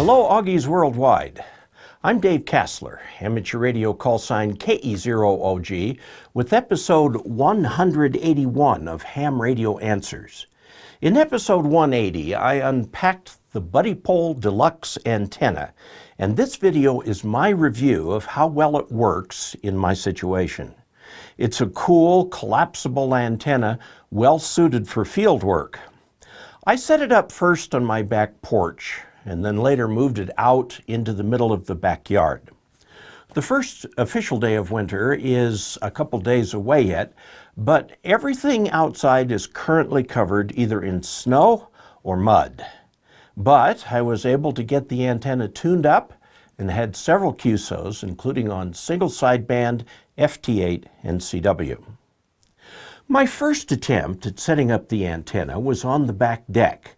Hello, Augies Worldwide. I'm Dave Kassler, amateur radio call sign KE0OG, with episode 181 of Ham Radio Answers. In episode 180, I unpacked the Buddipole Deluxe antenna, and this video is my review of how well it works in my situation. It's a cool, collapsible antenna, well suited for field work. I set it up first on my back porch, and then later moved it out into the middle of the backyard. The first official day of winter is a couple days away yet, but everything outside is currently covered either in snow or mud. But I was able to get the antenna tuned up and had several QSOs, including on single sideband, FT8, and CW. My first attempt at setting up the antenna was on the back deck,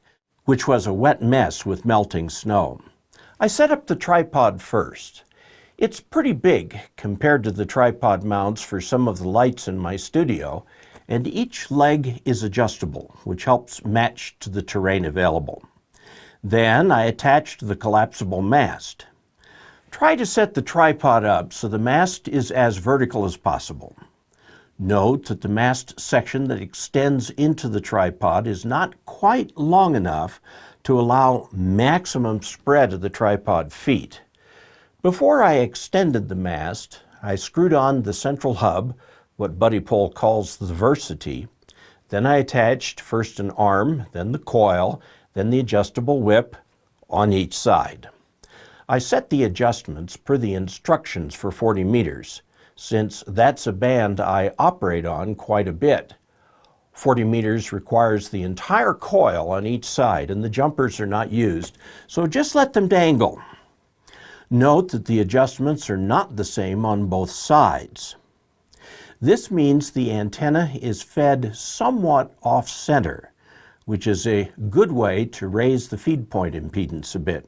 which was a wet mess with melting snow. I set up the tripod first. It's pretty big compared to the tripod mounts for some of the lights in my studio, and each leg is adjustable, which helps match to the terrain available. Then I attached the collapsible mast. Try to set the tripod up so the mast is as vertical as possible. Note that the mast section that extends into the tripod is not quite long enough to allow maximum spread of the tripod feet. Before I extended the mast, I screwed on the central hub, what Buddipole calls the Versity. Then I attached first an arm, then the coil, then the adjustable whip on each side. I set the adjustments per the instructions for 40 meters. Since that's a band I operate on quite a bit. 40 meters requires the entire coil on each side, and the jumpers are not used, so just let them dangle. Note that the adjustments are not the same on both sides. This means the antenna is fed somewhat off-center, which is a good way to raise the feed point impedance a bit.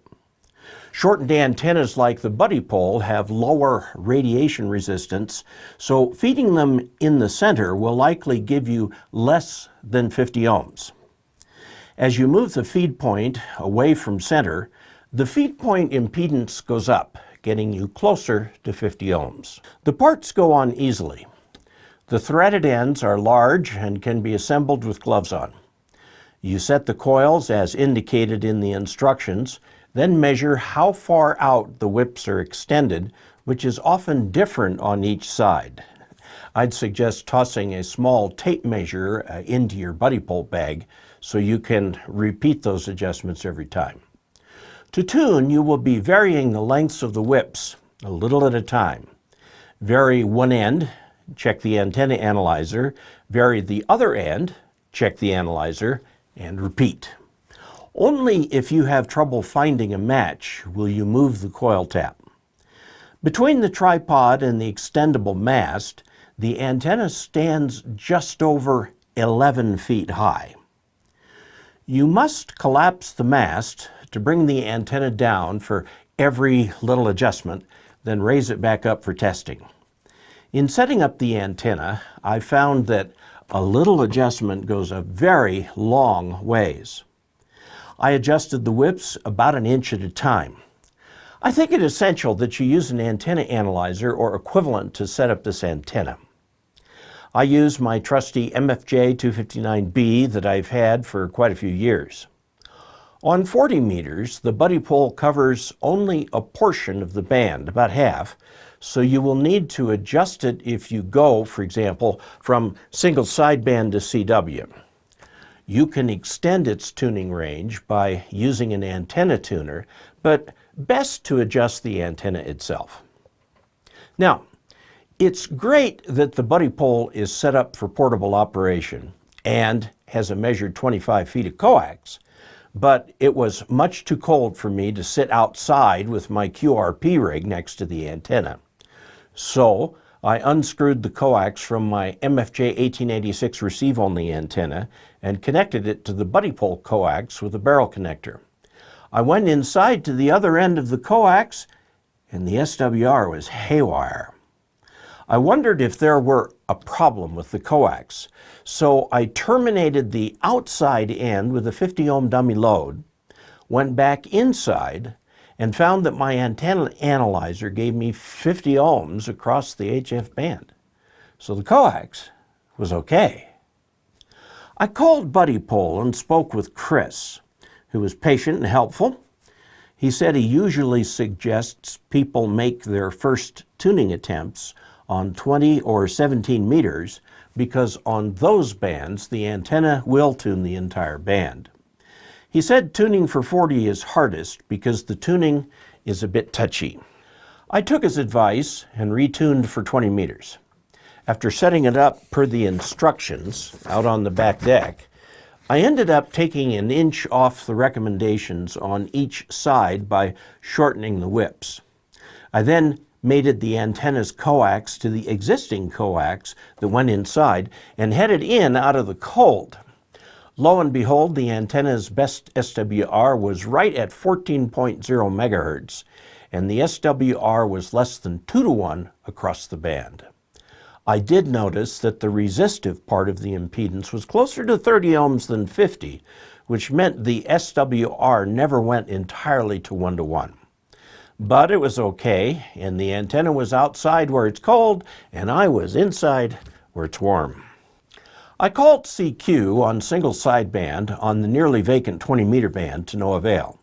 Shortened antennas like the Buddipole have lower radiation resistance, so feeding them in the center will likely give you less than 50 ohms. As you move the feed point away from center, the feed point impedance goes up, getting you closer to 50 ohms. The parts go on easily. The threaded ends are large and can be assembled with gloves on. You set the coils as indicated in the instructions, then measure how far out the whips are extended, which is often different on each side. I'd suggest tossing a small tape measure into your Buddipole bag so you can repeat those adjustments every time. To tune, you will be varying the lengths of the whips a little at a time. Vary one end, check the antenna analyzer, vary the other end, check the analyzer, and repeat. Only if you have trouble finding a match will you move the coil tap. Between the tripod and the extendable mast, the antenna stands just over 11 feet high. You must collapse the mast to bring the antenna down for every little adjustment, then raise it back up for testing. In setting up the antenna, I found that a little adjustment goes a very long ways. I adjusted the whips about an inch at a time. I think it essential that you use an antenna analyzer or equivalent to set up this antenna. I use my trusty MFJ 259B that I've had for quite a few years. On 40 meters, the Buddipole covers only a portion of the band, about half, so you will need to adjust it if you go, for example, from single sideband to CW. You can extend its tuning range by using an antenna tuner, but best to adjust the antenna itself. Now, it's great that the Buddipole is set up for portable operation and has a measured 25 feet of coax, but it was much too cold for me to sit outside with my QRP rig next to the antenna. So I unscrewed the coax from my MFJ 1886 receive-only antenna and connected it to the Buddipole coax with a barrel connector. I went inside to the other end of the coax, and the SWR was haywire. I wondered if there were a problem with the coax, so I terminated the outside end with a 50 ohm dummy load, went back inside, and found that my antenna analyzer gave me 50 ohms across the HF band. So the coax was okay. I called Buddipole and spoke with Chris, who was patient and helpful. He said he usually suggests people make their first tuning attempts on 20 or 17 meters because on those bands the antenna will tune the entire band. He said tuning for 40 is hardest because the tuning is a bit touchy. I took his advice and retuned for 20 meters. After setting it up per the instructions out on the back deck, I ended up taking an inch off the recommendations on each side by shortening the whips. I then mated the antenna's coax to the existing coax that went inside and headed in out of the cold. Lo and behold, the antenna's best SWR was right at 14.0 megahertz, and the SWR was less than 2 to 1 across the band. I did notice that the resistive part of the impedance was closer to 30 ohms than 50, which meant the SWR never went entirely to 1 to 1. But it was okay, and the antenna was outside where it's cold, and I was inside where it's warm. I called CQ on single sideband on the nearly vacant 20 meter band to no avail.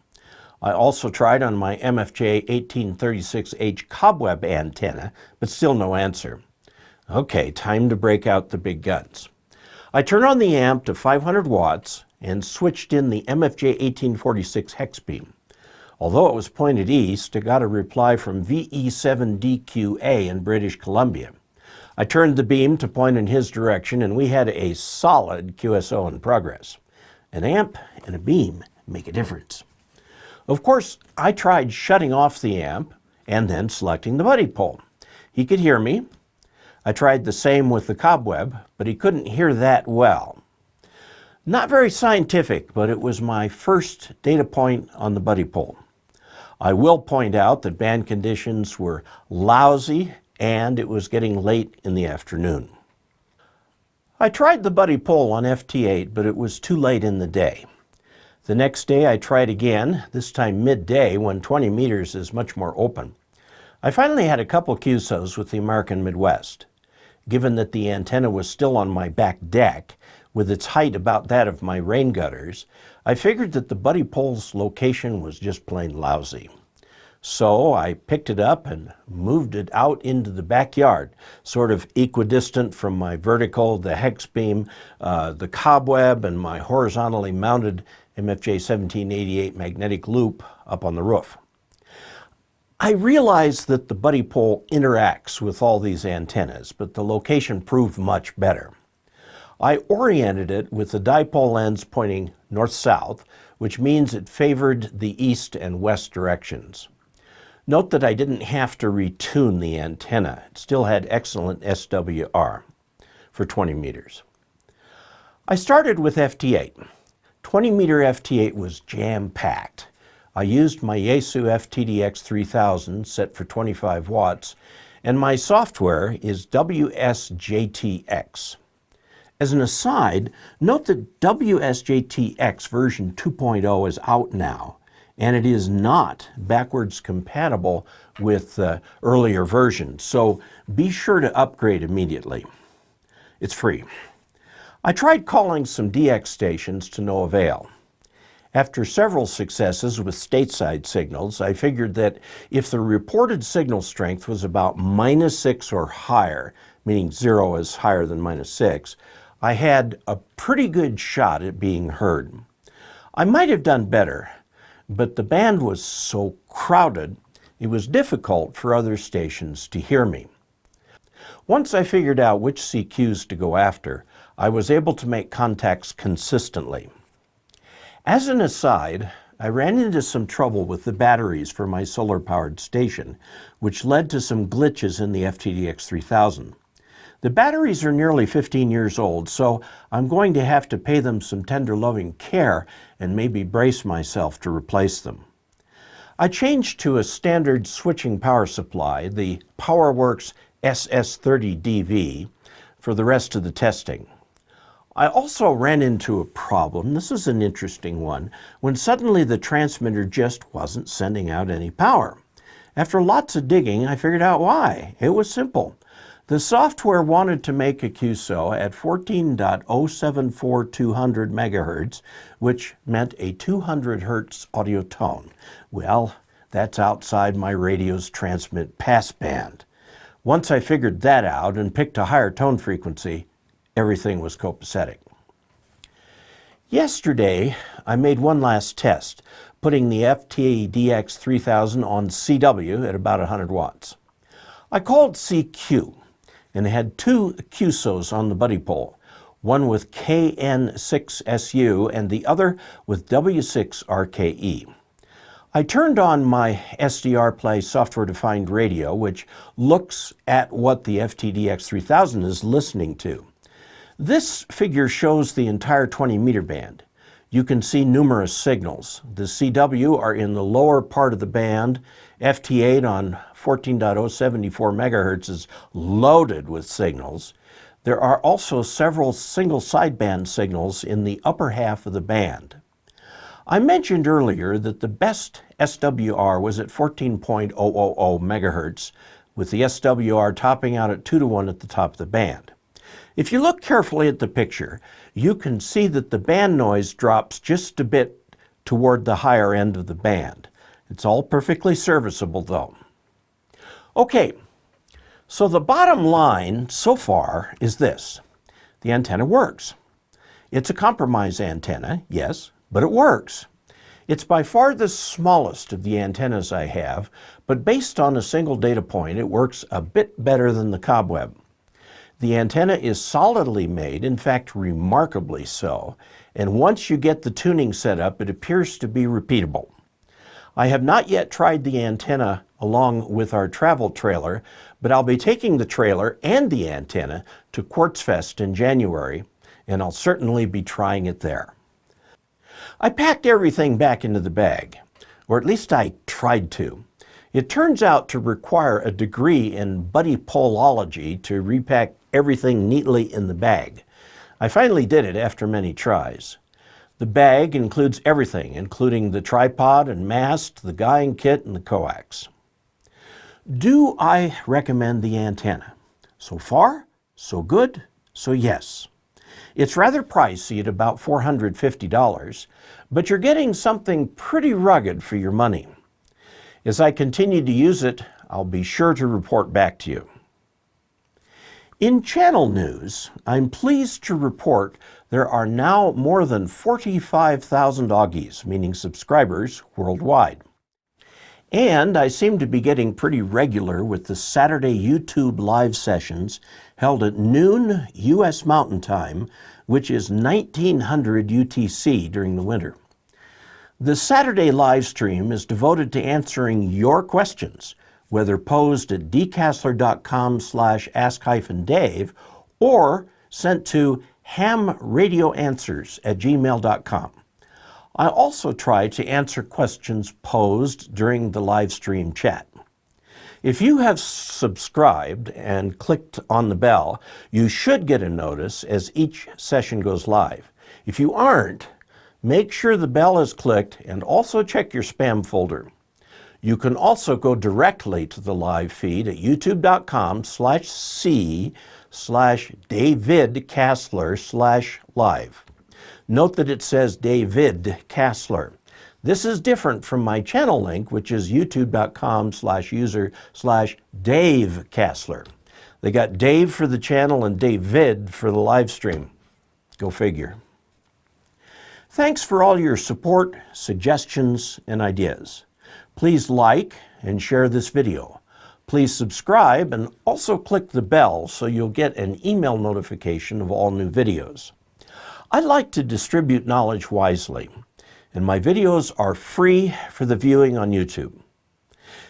I also tried on my MFJ 1836H cobweb antenna, but still no answer. Okay, time to break out the big guns. I turned on the amp to 500 watts and switched in the MFJ 1846 hex beam. Although it was pointed east, I got a reply from VE7DQA in British Columbia. I turned the beam to point in his direction, and we had a solid QSO in progress. An amp and a beam make a difference. Of course, I tried shutting off the amp and then selecting the Buddipole. He could hear me. I tried the same with the cobweb, but he couldn't hear that well. Not very scientific, but it was my first data point on the Buddipole. I will point out that band conditions were lousy and it was getting late in the afternoon. I tried the Buddipole on FT8, but it was too late in the day. The next day I tried again, this time midday when 20 meters is much more open. I finally had a couple QSOs with the American Midwest. Given that the antenna was still on my back deck, with its height about that of my rain gutters, I figured that the Buddipole's location was just plain lousy. So I picked it up and moved it out into the backyard, sort of equidistant from my vertical, the hex beam, the cobweb, and my horizontally mounted MFJ 1788 magnetic loop up on the roof. I realized that the Buddipole interacts with all these antennas, but the location proved much better. I oriented it with the dipole lens pointing north-south, which means it favored the east and west directions. Note that I didn't have to retune the antenna. It still had excellent SWR for 20 meters. I started with FT8. 20 meter FT8 was jam-packed. I used my Yaesu FTDX 3000 set for 25 watts, and my software is WSJTX. As an aside, note that WSJTX version 2.0 is out now, and it is not backwards compatible with earlier versions, so be sure to upgrade immediately. It's free. I tried calling some DX stations to no avail. After several successes with stateside signals, I figured that if the reported signal strength was about -6 or higher, meaning 0 is higher than -6, I had a pretty good shot at being heard. I might have done better, but the band was so crowded, it was difficult for other stations to hear me. Once I figured out which CQs to go after, I was able to make contacts consistently. As an aside, I ran into some trouble with the batteries for my solar-powered station, which led to some glitches in the FTDX 3000. The batteries are nearly 15 years old, so I'm going to have to pay them some tender loving care and maybe brace myself to replace them. I changed to a standard switching power supply, the PowerWorks SS30DV, for the rest of the testing. I also ran into a problem, this is an interesting one, when suddenly the transmitter just wasn't sending out any power. After lots of digging, I figured out why. It was simple. The software wanted to make a QSO at 14.074200 megahertz, which meant a 200 hertz audio tone. Well, that's outside my radio's transmit pass band. Once I figured that out and picked a higher tone frequency, everything was copacetic. Yesterday, I made one last test, putting the FTDX 3000 on CW at about 100 watts. I called CQ and had two QSOs on the Buddipole, one with KN6SU and the other with W6RKE. I turned on my SDR Play software-defined radio, which looks at what the FTDX 3000 is listening to. This figure shows the entire 20-meter band. You can see numerous signals. The CW are in the lower part of the band. FT8 on 14.074 megahertz is loaded with signals. There are also several single sideband signals in the upper half of the band. I mentioned earlier that the best SWR was at 14.000 megahertz, with the SWR topping out at 2:1 at the top of the band. If you look carefully at the picture, you can see that the band noise drops just a bit toward the higher end of the band. It's all perfectly serviceable though. Okay, so the bottom line so far is this. The antenna works. It's a compromise antenna, yes, but it works. It's by far the smallest of the antennas I have, but based on a single data point, it works a bit better than the Cobweb. The antenna is solidly made, in fact remarkably so, and once you get the tuning set up, it appears to be repeatable. I have not yet tried the antenna along with our travel trailer, but I'll be taking the trailer and the antenna to Quartzfest in January, and I'll certainly be trying it there. I packed everything back into the bag, or at least I tried to. It turns out to require a degree in Buddipolology to repack everything neatly in the bag. I finally did it after many tries. The bag includes everything, including the tripod and mast, the guying kit, and the coax. Do I recommend the antenna? So far, so good, so yes. It's rather pricey at about $450, but you're getting something pretty rugged for your money. As I continue to use it, I'll be sure to report back to you. In channel news, I'm pleased to report there are now more than 45,000 Augies, meaning subscribers, worldwide. And I seem to be getting pretty regular with the Saturday YouTube live sessions held at noon U.S. Mountain Time, which is 1900 UTC during the winter. The Saturday live stream is devoted to answering your questions, whether posed at dcasler.com/ask-dave or sent to hamradioanswers@gmail.com. I also try to answer questions posed during the live stream chat. If you have subscribed and clicked on the bell, you should get a notice as each session goes live. If you aren't, make sure the bell is clicked and also check your spam folder. You can also go directly to the live feed at youtube.com/c/davidkassler/live. Note that it says David Kassler. This is different from my channel link, which is youtube.com/user/Dave They got Dave for the channel and David for the live stream. Go figure. Thanks for all your support, suggestions, and ideas. Please like and share this video. Please subscribe and also click the bell so you'll get an email notification of all new videos. I like to distribute knowledge wisely, and my videos are free for the viewing on YouTube.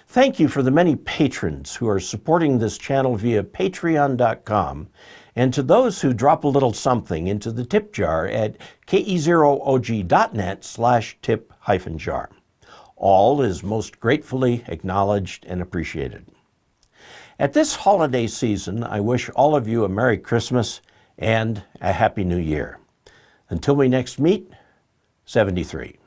Thank you for the many patrons who are supporting this channel via patreon.com, and to those who drop a little something into the tip jar at ke0og.net/tip-jar. All is most gratefully acknowledged and appreciated. At this holiday season, I wish all of you a Merry Christmas and a Happy New Year. Until we next meet, 73.